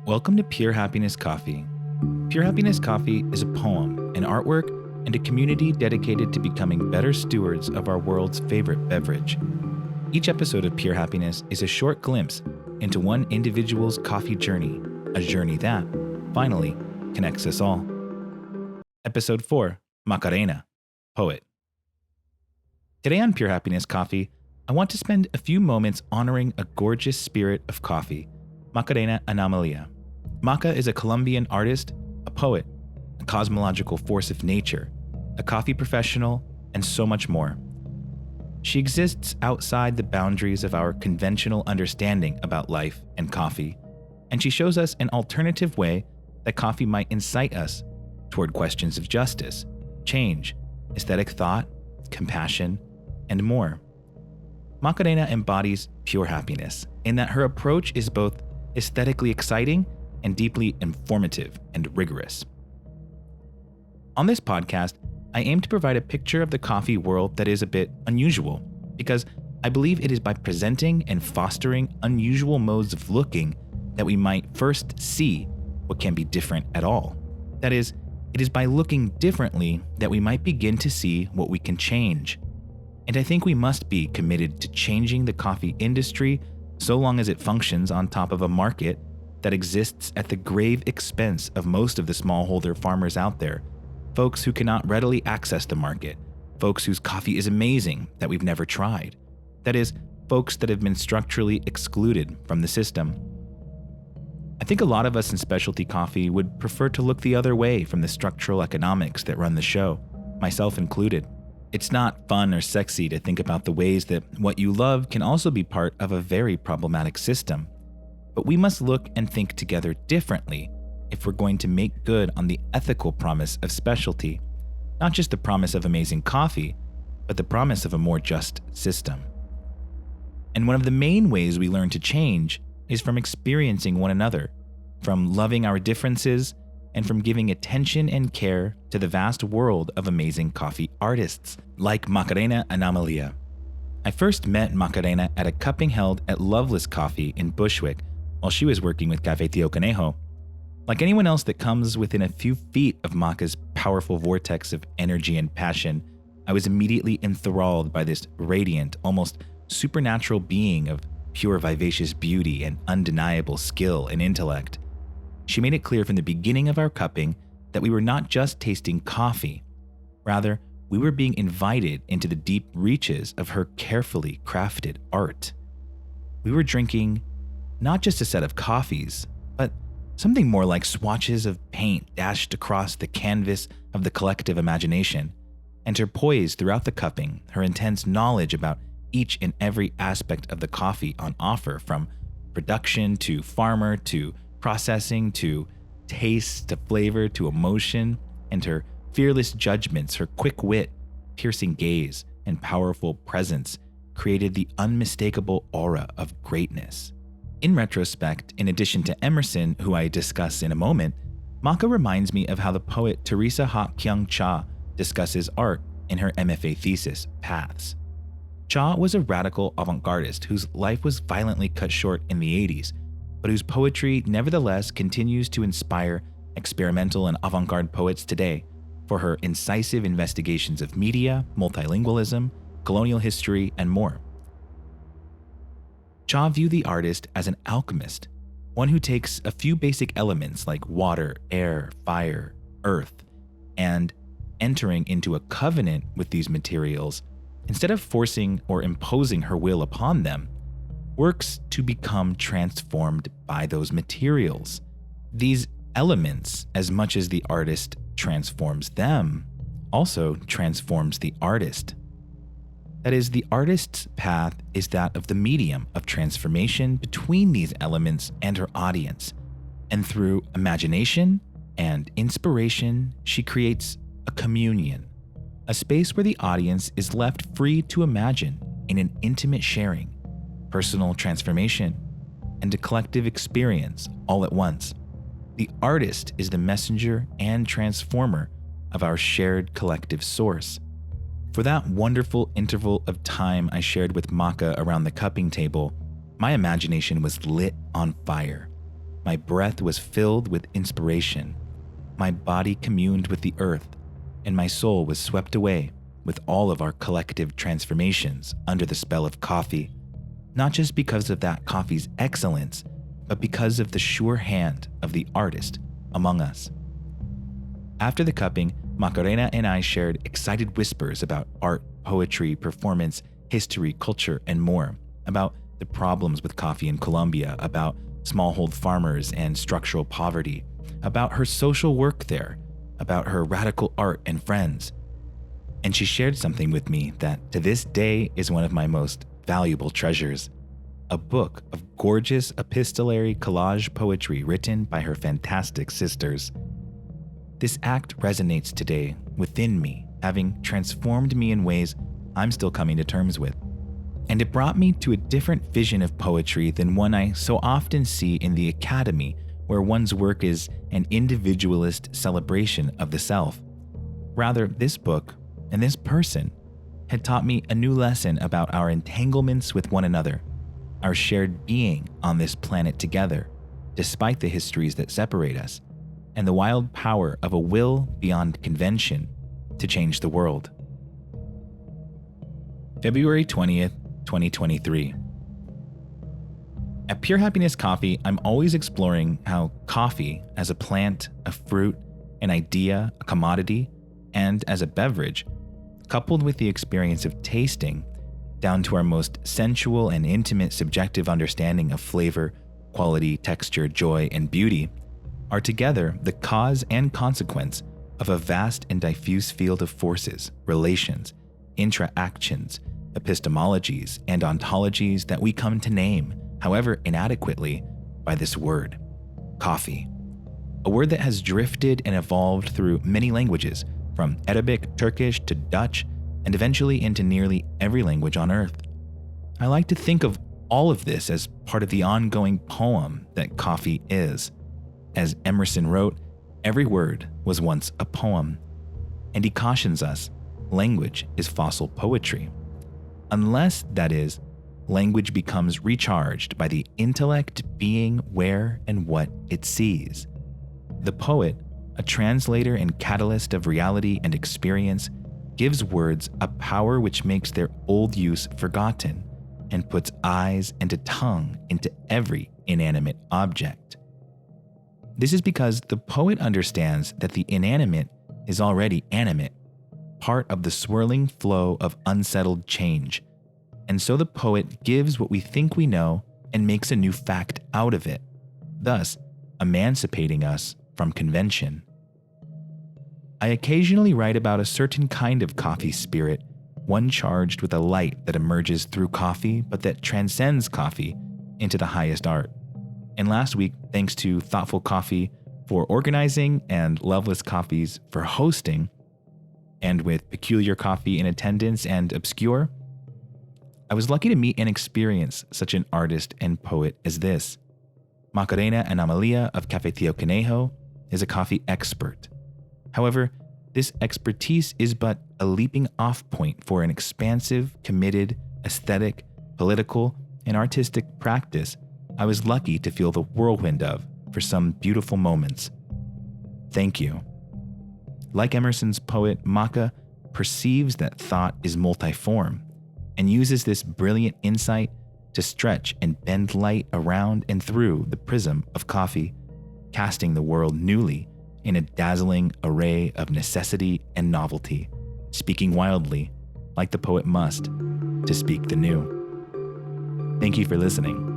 Welcome to Pure Happiness Coffee. Pure Happiness Coffee is a poem, an artwork, and a community dedicated to becoming better stewards of our world's favorite beverage. Each episode of Pure Happiness is a short glimpse into one individual's coffee journey, a journey that, finally, connects us all. Episode 4, Macarena, Poet. Today on Pure Happiness Coffee, I want to spend a few moments honoring a gorgeous spirit of coffee, Macarena Anomalia. Maca is a Colombian artist, a poet, a cosmological force of nature, a coffee professional, and so much more. She exists outside the boundaries of our conventional understanding about life and coffee, and she shows us an alternative way that coffee might incite us toward questions of justice, change, aesthetic thought, compassion, and more. Macarena embodies pure happiness in that her approach is both aesthetically exciting and deeply informative and rigorous. On this podcast, I aim to provide a picture of the coffee world that is a bit unusual, because I believe it is by presenting and fostering unusual modes of looking that we might first see what can be different at all. That is, it is by looking differently that we might begin to see what we can change. And I think we must be committed to changing the coffee industry so long as it functions on top of a market that exists at the grave expense of most of the smallholder farmers out there, folks who cannot readily access the market, folks whose coffee is amazing that we've never tried. That is, folks that have been structurally excluded from the system. I think a lot of us in specialty coffee would prefer to look the other way from the structural economics that run the show, myself included. It's not fun or sexy to think about the ways that what you love can also be part of a very problematic system. But we must look and think together differently if we're going to make good on the ethical promise of specialty, not just the promise of amazing coffee, but the promise of a more just system. And one of the main ways we learn to change is from experiencing one another, from loving our differences, and from giving attention and care to the vast world of amazing coffee artists, like Macarena Anomalia. I first met Macarena at a cupping held at Loveless Coffee in Bushwick while she was working with Café Tío Conejo. Like anyone else that comes within a few feet of Maca's powerful vortex of energy and passion, I was immediately enthralled by this radiant, almost supernatural being of pure vivacious beauty and undeniable skill and intellect. She made it clear from the beginning of our cupping that we were not just tasting coffee. Rather, we were being invited into the deep reaches of her carefully crafted art. We were drinking not just a set of coffees, but something more like swatches of paint dashed across the canvas of the collective imagination, and her poise throughout the cupping, her intense knowledge about each and every aspect of the coffee on offer, from production to farmer to processing to taste to flavor to emotion, and her fearless judgments, her quick wit, piercing gaze, and powerful presence created the unmistakable aura of greatness. In retrospect, in addition to Emerson, who I discuss in a moment, Maca reminds me of how the poet Theresa Hak Kyung Cha discusses art in her MFA thesis, Paths. Cha was a radical avant-gardist whose life was violently cut short in the 80s, but whose poetry nevertheless continues to inspire experimental and avant-garde poets today for her incisive investigations of media, multilingualism, colonial history, and more. Cha viewed the artist as an alchemist, one who takes a few basic elements like water, air, fire, earth, and entering into a covenant with these materials, instead of forcing or imposing her will upon them, works to become transformed by those materials. These elements, as much as the artist transforms them, also transforms the artist. That is, the artist's path is that of the medium of transformation between these elements and her audience. And through imagination and inspiration, she creates a communion, a space where the audience is left free to imagine in an intimate sharing, personal transformation, and a collective experience all at once. The artist is the messenger and transformer of our shared collective source. For that wonderful interval of time I shared with Maca around the cupping table, my imagination was lit on fire. My breath was filled with inspiration. My body communed with the earth, and my soul was swept away with all of our collective transformations under the spell of coffee, not just because of that coffee's excellence, but because of the sure hand of the artist among us. After the cupping, Macarena and I shared excited whispers about art, poetry, performance, history, culture, and more, about the problems with coffee in Colombia, about smallhold farmers and structural poverty, about her social work there, about her radical art and friends. And she shared something with me that to this day is one of my most valuable treasures, a book of gorgeous epistolary collage poetry written by her fantastic sisters. This act resonates today within me, having transformed me in ways I'm still coming to terms with. And it brought me to a different vision of poetry than one I so often see in the academy, where one's work is an individualist celebration of the self. Rather, this book and this person had taught me a new lesson about our entanglements with one another, our shared being on this planet together, despite the histories that separate us, and the wild power of a will beyond convention to change the world. February 20th, 2023. At Pure Happiness Coffee, I'm always exploring how coffee as a plant, a fruit, an idea, a commodity, and as a beverage, coupled with the experience of tasting, down to our most sensual and intimate subjective understanding of flavor, quality, texture, joy, and beauty, are together the cause and consequence of a vast and diffuse field of forces, relations, interactions, epistemologies, and ontologies that we come to name, however inadequately, by this word, coffee. A word that has drifted and evolved through many languages, from Arabic, Turkish, to Dutch, and eventually into nearly every language on earth. I like to think of all of this as part of the ongoing poem that coffee is. As Emerson wrote, every word was once a poem. And he cautions us, language is fossil poetry. Unless, that is, language becomes recharged by the intellect being where and what it sees. The poet, a translator and catalyst of reality and experience, gives words a power which makes their old use forgotten and puts eyes and a tongue into every inanimate object. This is because the poet understands that the inanimate is already animate, part of the swirling flow of unsettled change. And so the poet gives what we think we know and makes a new fact out of it, thus emancipating us from convention. I occasionally write about a certain kind of coffee spirit, one charged with a light that emerges through coffee but that transcends coffee into the highest art. And last week, thanks to Thoughtful Coffee for organizing and Loveless Coffees for hosting, and with Peculiar Coffee in attendance and Obscure, I was lucky to meet and experience such an artist and poet as this. Macarena Anomalia of Cafetío Conejo is a coffee expert. However, this expertise is but a leaping off point for an expansive, committed, aesthetic, political, and artistic practice I was lucky to feel the whirlwind of for some beautiful moments. Thank you. Like Emerson's poet, Maca perceives that thought is multiform and uses this brilliant insight to stretch and bend light around and through the prism of coffee, casting the world newly in a dazzling array of necessity and novelty, speaking wildly, like the poet must, to speak the new. Thank you for listening.